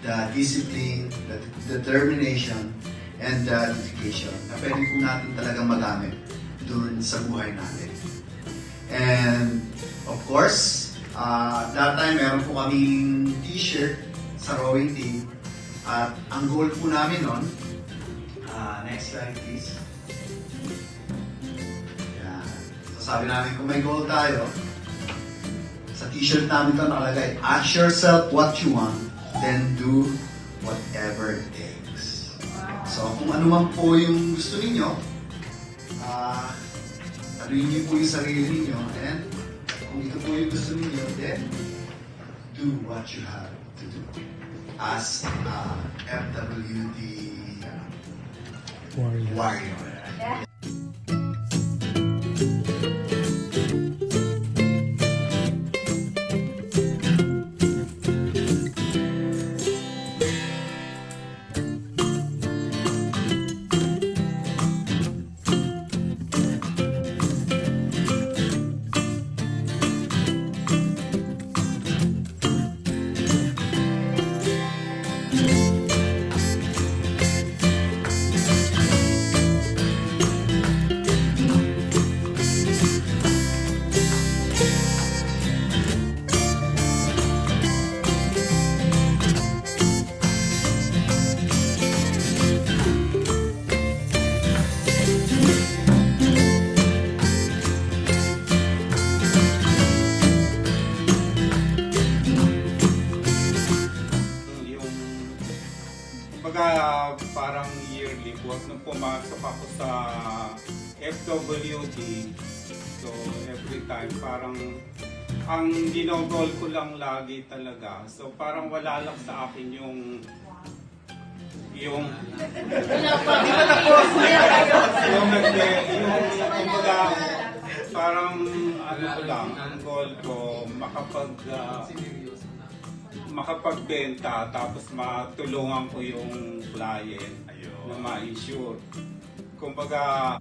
the discipline, the determination, and the dedication na pwede po natin talagang magamit dun sa buhay natin. And of course, that time meron po kaming t-shirt sa rowing team. At ang goal po namin nun, next slide please. Yan. So sabi namin kung may goal tayo, sa t-shirt namin ito nakalagay, ask yourself what you want, then do whatever it takes. So kung ano man po yung gusto ninyo, taluin niyo po yung sarili ninyo, and kung ito po yung gusto ninyo, then do what you have to do. As FWD warrior. Parang yearly work nung pumasok ako sa FWD. So every time parang ang ginogol ko lang lagi talaga. So parang wala lang sa akin yung kumbaga parang ano ko lang, ang goal ko makapagbenta tapos matulungan ko yung client na ma-insure. Kumbaga